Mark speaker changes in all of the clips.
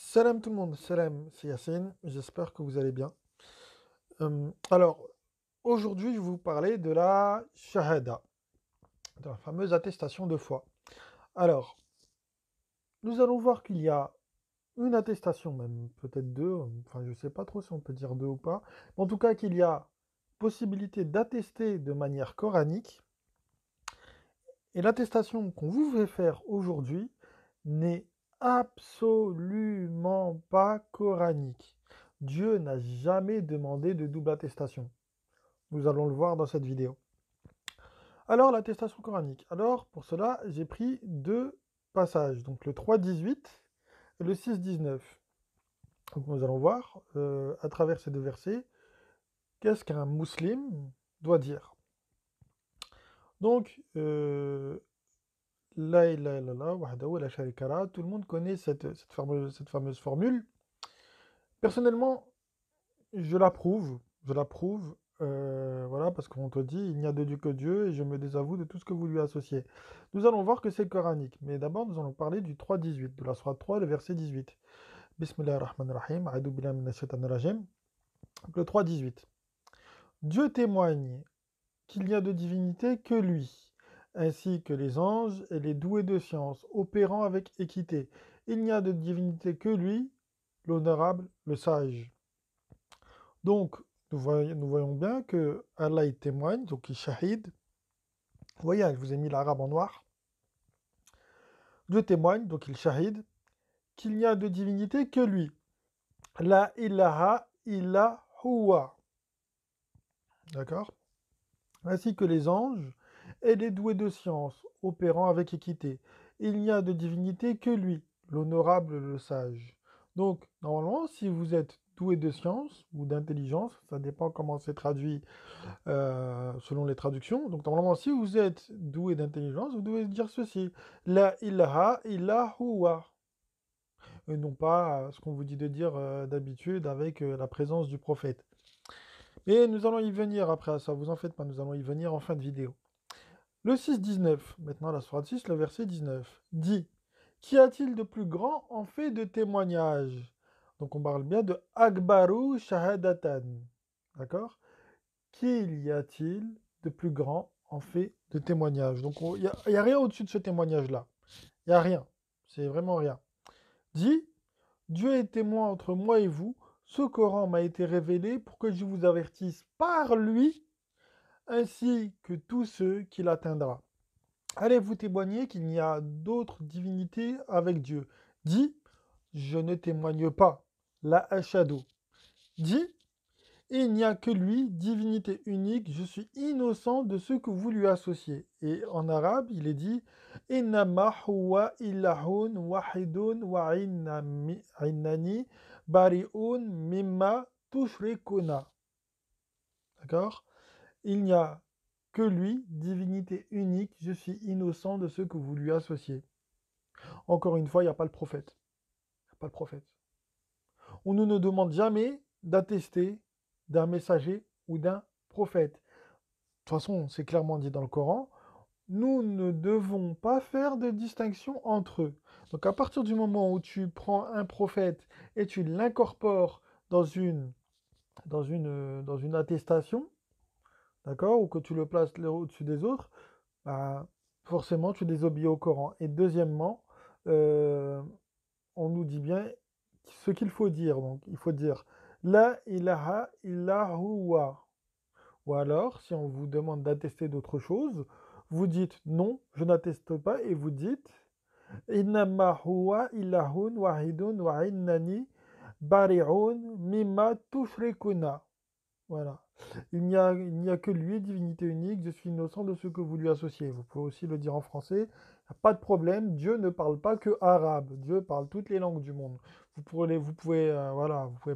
Speaker 1: Salam tout le monde, salam, c'est Yacine, j'espère que vous allez bien. Alors, aujourd'hui, je vais vous parler de la Shahada, de la fameuse attestation de foi. Alors, nous allons voir qu'il y a une attestation, même peut-être deux, enfin je ne sais pas trop si on peut dire deux ou pas, mais en tout cas qu'il y a possibilité d'attester de manière coranique, et l'attestation qu'on vous fait faire aujourd'hui n'est absolument pas coranique. Dieu n'a jamais demandé de double attestation. Nous allons le voir dans cette vidéo. Alors, l'attestation coranique. Alors, pour cela, j'ai pris deux passages, donc le 3,18 et le 6,19. Donc, nous allons voir, à travers ces deux versets, qu'est-ce qu'un musulman doit dire. Donc, la ilaha illallah, wahdahu la sharika lah, tout le monde connaît cette fameuse formule. Personnellement, je l'approuve, voilà, parce qu'on te dit, il n'y a de Dieu que Dieu, et je me désavoue de tout ce que vous lui associez. Nous allons voir que c'est coranique, mais d'abord nous allons parler du 3,18, de la sourate 3, le verset 18. Bismillah ar-Rahman ar-Rahim, a'udhu billahi minash shaitanir rajim. Donc le 3,18. Dieu témoigne qu'il n'y a de divinité que lui, ainsi que les anges et les doués de science, opérant avec équité. Il n'y a de divinité que lui, l'honorable, le sage. Donc, nous voyons bien que Allah il témoigne, donc il shahid. Vous voyez, je vous ai mis l'arabe en noir. Dieu témoigne, donc il shahid, qu'il n'y a de divinité que lui. La ilaha illa huwa. D'accord? Ainsi que les anges et les doués de science, opérant avec équité. Il n'y a de divinité que lui, l'honorable, le sage. Donc, normalement, si vous êtes doué de science ou d'intelligence, ça dépend comment c'est traduit selon les traductions. Donc, normalement, si vous êtes doué d'intelligence, vous devez dire ceci. La ilaha illa huwa. Et non pas ce qu'on vous dit de dire d'habitude avec la présence du prophète. Mais nous allons y venir après ça, vous en faites pas, nous allons y venir en fin de vidéo. Le 6,19, maintenant la sourate 6, le verset 19, dit: Qu'y a-t-il de plus grand en fait de témoignage? Donc on parle bien de Akbaru Shahadatan. D'accord? Qu'il y a-t-il de plus grand en fait de témoignage? Donc il n'y a rien au-dessus de ce témoignage-là. Il n'y a rien. C'est vraiment rien. Dit: Dieu est témoin entre moi et vous. Ce Coran m'a été révélé pour que je vous avertisse par lui, ainsi que tous ceux qui l'atteindra. Allez vous témoigner qu'il n'y a d'autre divinité avec Dieu. Dit: Je ne témoigne pas. La Ashadu. Dit: Il n'y a que lui, divinité unique, je suis innocent de ce que vous lui associez. Et en arabe, il est dit: Innama huwa illahun wahidun wa innani bari'un mimma tushrikuna. D'accord? Il n'y a que lui, divinité unique, je suis innocent de ce que vous lui associez. Encore une fois, il n'y a pas le prophète. Il n'y a pas le prophète. On ne nous demande jamais d'attester d'un messager ou d'un prophète. De toute façon, c'est clairement dit dans le Coran, nous ne devons pas faire de distinction entre eux. Donc à partir du moment où tu prends un prophète et tu l'incorpores dans une attestation, d'accord, ou que tu le places au-dessus des autres, bah, forcément tu désobéis au Coran. Et deuxièmement, euh, on nous dit bien ce qu'il faut dire. Donc il faut dire La ilaha illa huwa. Ou alors, si on vous demande d'attester d'autre chose, vous dites non, je n'atteste pas, et vous dites Innama huwa ilahun wahidun wa innani bari'un mimma tushrikuna. Voilà. Il n'y a que lui, divinité unique, je suis innocent de ce que vous lui associez. Vous pouvez aussi le dire en français, y a pas de problème, Dieu ne parle pas que arabe, Dieu parle toutes les langues du monde. Voilà, vous pouvez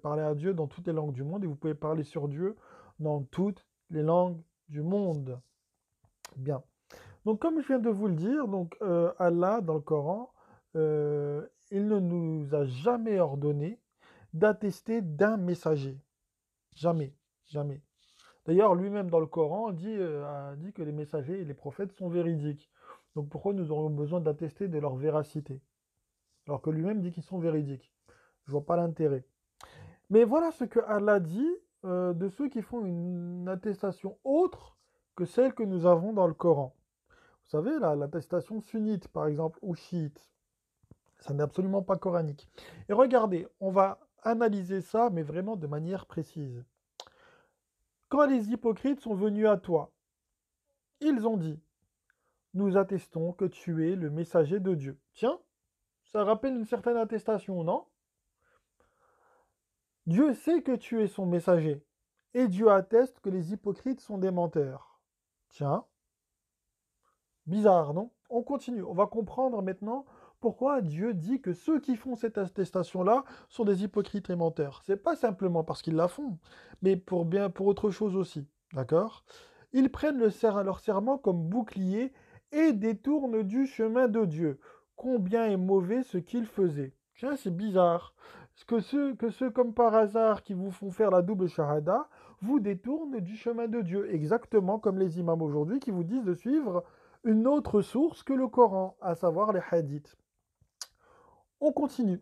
Speaker 1: parler à Dieu dans toutes les langues du monde et vous pouvez parler sur Dieu dans toutes les langues du monde. Bien. Donc comme je viens de vous le dire, donc Allah dans le Coran, il ne nous a jamais ordonné d'attester d'un messager. Jamais, jamais. D'ailleurs, lui-même dans le Coran a dit que les messagers et les prophètes sont véridiques. Donc pourquoi nous aurions besoin d'attester de leur véracité? Alors que lui-même dit qu'ils sont véridiques. Je vois pas l'intérêt. Mais voilà ce que Allah dit de ceux qui font une attestation autre que celle que nous avons dans le Coran. Vous savez, l'attestation sunnite, par exemple, ou chiite, ça n'est absolument pas coranique. Et regardez, on va analyser ça, mais vraiment de manière précise. Quand les hypocrites sont venus à toi, ils ont dit, nous attestons que tu es le messager de Dieu. Tiens, ça rappelle une certaine attestation, non? Dieu sait que tu es son messager, et Dieu atteste que les hypocrites sont des menteurs. Tiens, bizarre, non? On continue, on va comprendre maintenant pourquoi Dieu dit que ceux qui font cette attestation-là sont des hypocrites et menteurs. C'est pas simplement parce qu'ils la font, mais pour autre chose aussi, d'accord? Ils prennent leur serment comme bouclier et détournent du chemin de Dieu. Combien est mauvais ce qu'ils faisaient. Tiens, c'est bizarre. Que ceux comme par hasard qui vous font faire la double shahada vous détournent du chemin de Dieu, exactement comme les imams aujourd'hui qui vous disent de suivre une autre source que le Coran, à savoir les hadiths. On continue.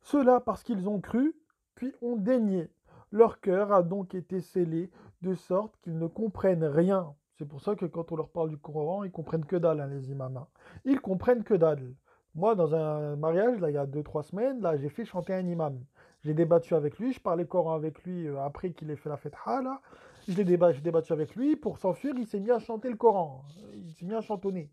Speaker 1: Cela parce qu'ils ont cru, puis ont dénié. Leur cœur a donc été scellé, de sorte qu'ils ne comprennent rien. C'est pour ça que quand on leur parle du Coran, ils comprennent que dalle, hein, les imams. Hein. Ils comprennent que dalle. Moi, dans un mariage, là, il y a 2-3 semaines, là, j'ai fait chanter un imam. J'ai débattu avec lui, je parlais Coran avec lui après qu'il ait fait la fetha, là. J'ai débattu avec lui, pour s'enfuir, il s'est mis à chanter le Coran. Il s'est mis à chantonner.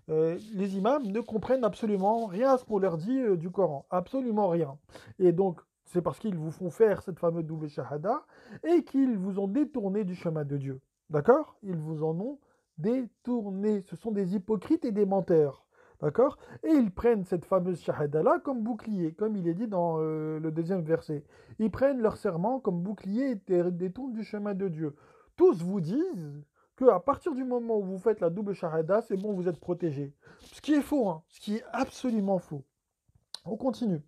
Speaker 1: Les imams ne comprennent absolument rien à ce qu'on leur dit du Coran. Absolument rien. Et donc, c'est parce qu'ils vous font faire cette fameuse double shahada et qu'ils vous ont détourné du chemin de Dieu. D'accord? Ils vous en ont détourné. Ce sont des hypocrites et des menteurs. D'accord? Et ils prennent cette fameuse shahada-là comme bouclier, comme il est dit dans le deuxième verset. Ils prennent leur serment comme bouclier et détournent du chemin de Dieu. Tous vous disent qu'à partir du moment où vous faites la double shahada, c'est bon, vous êtes protégé. Ce qui est faux, hein, ce qui est absolument faux. On continue.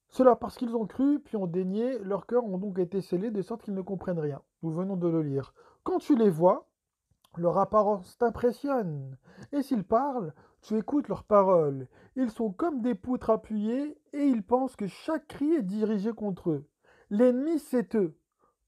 Speaker 1: Cela parce qu'ils ont cru, puis ont dénié, leurs cœurs ont donc été scellés de sorte qu'ils ne comprennent rien. Nous venons de le lire. Quand tu les vois, leur apparence t'impressionne. Et s'ils parlent, tu écoutes leurs paroles. Ils sont comme des poutres appuyées et ils pensent que chaque cri est dirigé contre eux. L'ennemi, c'est eux.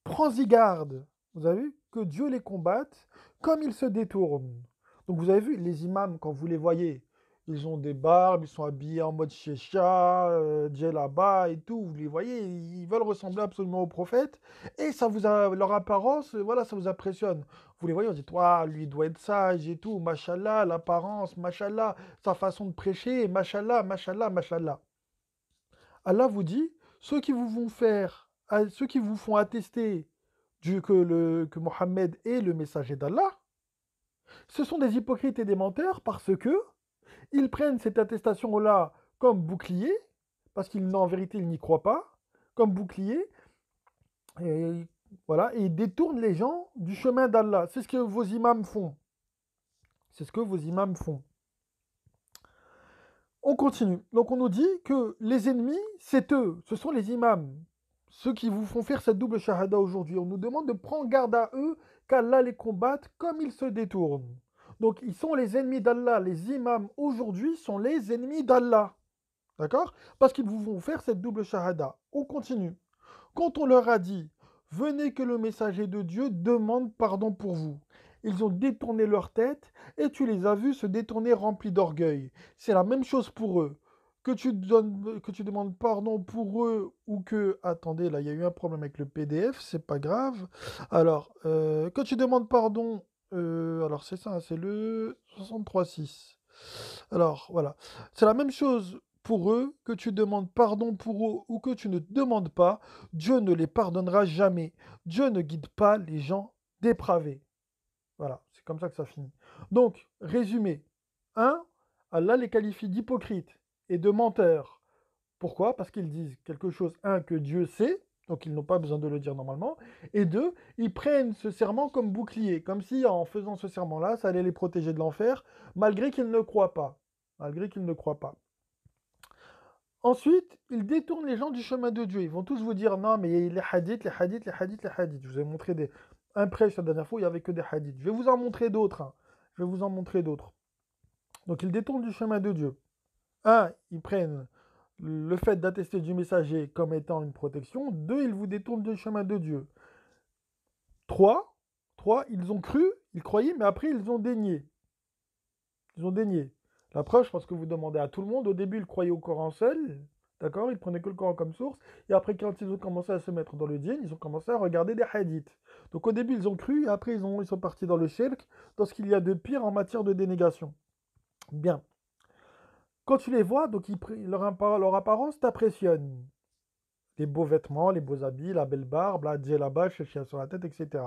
Speaker 1: Prends-y garde. Vous avez vu que Dieu les combatte comme ils se détournent. Donc vous avez vu, les imams, quand vous les voyez, ils ont des barbes, ils sont habillés en mode shécha, djellaba et tout. Vous les voyez, ils veulent ressembler absolument au prophète. Et leur apparence, voilà, ça vous impressionne. Vous les voyez, on dit, toi, lui il doit être sage et tout, machallah, l'apparence, machallah, sa façon de prêcher, machallah, machallah, machallah. Allah vous dit, ceux qui vous font attester que Mohammed est le messager d'Allah, ce sont des hypocrites et des menteurs parce que ils prennent cette attestation-là comme bouclier, parce qu'en vérité ils n'y croient pas, comme bouclier, et voilà, et ils détournent les gens du chemin d'Allah. C'est ce que vos imams font. C'est ce que vos imams font. On continue. Donc on nous dit que les ennemis, c'est eux, ce sont les imams, ceux qui vous font faire cette double shahada aujourd'hui. On nous demande de prendre garde à eux, qu'Allah les combatte comme ils se détournent. Donc ils sont les ennemis d'Allah. Les imams aujourd'hui sont les ennemis d'Allah. D'accord? Parce qu'ils vous font faire cette double shahada. On continue. Quand on leur a dit, venez que le messager de Dieu demande pardon pour vous. Ils ont détourné leur tête et tu les as vus se détourner remplis d'orgueil. C'est la même chose pour eux. Que tu demandes pardon pour eux ou que... Attendez, là, il y a eu un problème avec le PDF, c'est pas grave. Alors, que tu demandes pardon... alors, c'est ça, c'est le 63.6. Alors, voilà. C'est la même chose pour eux, que tu demandes pardon pour eux ou que tu ne demandes pas, Dieu ne les pardonnera jamais. Dieu ne guide pas les gens dépravés. Voilà, c'est comme ça que ça finit. Donc, résumé. 1. Allah les qualifie d'hypocrites et de menteurs. Pourquoi? Parce qu'ils disent quelque chose, un, que Dieu sait, donc ils n'ont pas besoin de le dire normalement, et deux, ils prennent ce serment comme bouclier, comme si en faisant ce serment-là, ça allait les protéger de l'enfer, malgré qu'ils ne croient pas. Malgré qu'ils ne croient pas. Ensuite, ils détournent les gens du chemin de Dieu. Ils vont tous vous dire, non, mais les hadiths, les hadiths, les hadiths, les hadiths. Je vous ai montré un prêche la dernière fois, il n'y avait que des hadiths. Je vais vous en montrer d'autres. Hein. Je vais vous en montrer d'autres. Donc, ils détournent du chemin de Dieu. Un, ils prennent le fait d'attester du messager comme étant une protection. 2, ils vous détournent du chemin de Dieu. 3, ils ont cru, ils croyaient, mais après ils ont dénié. Ils ont dénié. La preuve, je pense que vous demandez à tout le monde. Au début, ils croyaient au Coran seul. D'accord? Ils prenaient que le Coran comme source. Et après, quand ils ont commencé à se mettre dans le djinn, ils ont commencé à regarder des hadiths. Donc au début, ils ont cru. Et après, ils sont partis dans le shirk, dans ce qu'il y a de pire en matière de dénégation. Bien. Quand tu les vois, donc leur apparence t'impressionne. Les beaux vêtements, les beaux habits, la belle barbe, la djellaba, le chien sur la tête, etc.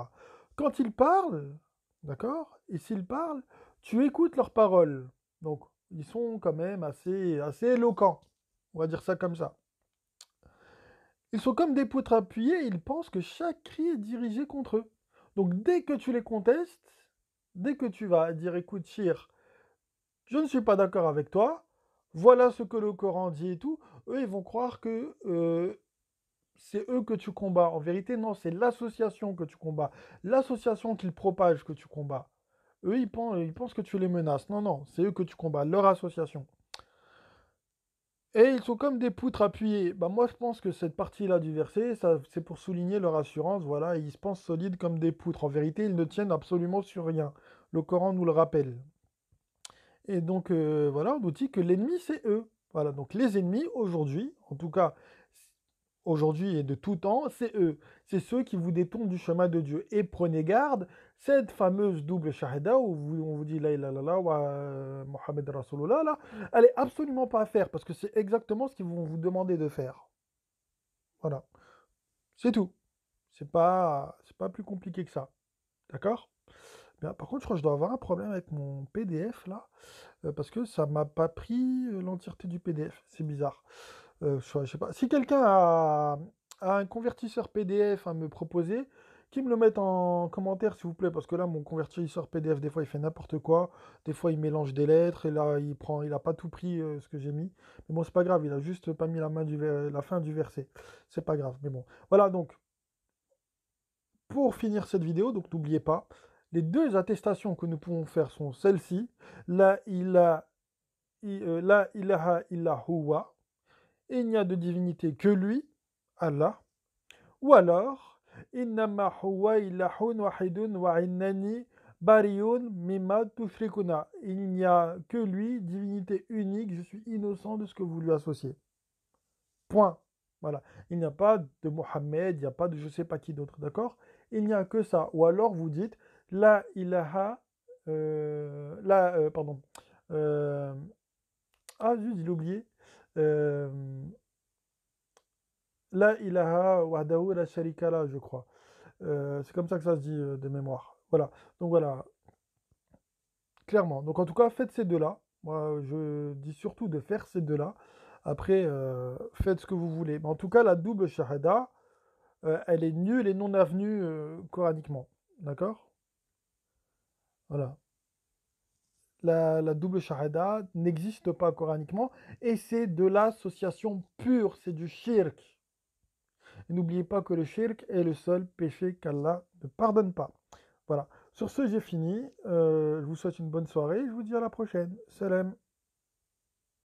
Speaker 1: Quand ils parlent, d'accord? Et s'ils parlent, tu écoutes leurs paroles. Donc, ils sont quand même assez éloquents. On va dire ça comme ça. Ils sont comme des poutres appuyées, ils pensent que chaque cri est dirigé contre eux. Donc, dès que tu les contestes, dès que tu vas dire, écoute, Chir, je ne suis pas d'accord avec toi, voilà ce que le Coran dit et tout, eux, ils vont croire que c'est eux que tu combats. En vérité, non, c'est l'association que tu combats. L'association qu'ils propagent que tu combats. Eux, ils pensent que tu les menaces. Non, non, c'est eux que tu combats, leur association. Et ils sont comme des poutres appuyées. Bah, moi, je pense que cette partie-là du verset, ça, c'est pour souligner leur assurance. Voilà, ils se pensent solides comme des poutres. En vérité, ils ne tiennent absolument sur rien. Le Coran nous le rappelle. Et donc, voilà, on nous dit que l'ennemi, c'est eux. Voilà, donc les ennemis, aujourd'hui, en tout cas, aujourd'hui et de tout temps, c'est eux. C'est ceux qui vous détournent du chemin de Dieu. Et prenez garde, cette fameuse double shahada où on vous dit la ilaha illallah wa Mohammed Rasulullah, là, elle est absolument pas à faire parce que c'est exactement ce qu'ils vont vous demander de faire. Voilà, c'est tout. C'est pas plus compliqué que ça. D'accord? Bien, par contre, je crois que je dois avoir un problème avec mon PDF là, parce que ça m'a pas pris l'entièreté du PDF. C'est bizarre. Je sais pas. Si quelqu'un a un convertisseur PDF à me proposer, qu'il me le mette en commentaire, s'il vous plaît, parce que là, mon convertisseur PDF, des fois, il fait n'importe quoi. Des fois, il mélange des lettres, et là, il a pas tout pris ce que j'ai mis. Mais bon, c'est pas grave, il a juste pas mis la fin du verset. C'est pas grave, mais bon. Voilà, donc, pour finir cette vidéo, donc n'oubliez pas, les deux attestations que nous pouvons faire sont celles-ci. La ilaha illa huwa, et il n'y a de divinité que lui, Allah, ou alors, innama huwa ilahun wahidun wa innani bariyun mimma tushrikuna. Il n'y a que lui, divinité unique, je suis innocent de ce que vous lui associez. Point. Voilà. Il n'y a pas de Mohammed, il n'y a pas de je sais pas qui d'autre, d'accord? Il n'y a que ça. Ou alors vous dites, la ilaha, pardon. Euh, zut, il a oublié. Euh, La ilaha wahdahu la sharika la, je crois. C'est comme ça que ça se dit de mémoire. Voilà. Donc voilà, clairement. Donc en tout cas, faites ces deux-là. Moi, je dis surtout de faire ces deux-là. Après, faites ce que vous voulez. Mais en tout cas, la double shahada, elle est nulle et non avenue coraniquement. D'accord? Voilà. La double shahada n'existe pas coraniquement et c'est de l'association pure, c'est du shirk. Et n'oubliez pas que le shirk est le seul péché qu'Allah ne pardonne pas. Voilà. Sur ce, j'ai fini. Je vous souhaite une bonne soirée. Je vous dis à la prochaine. Salam.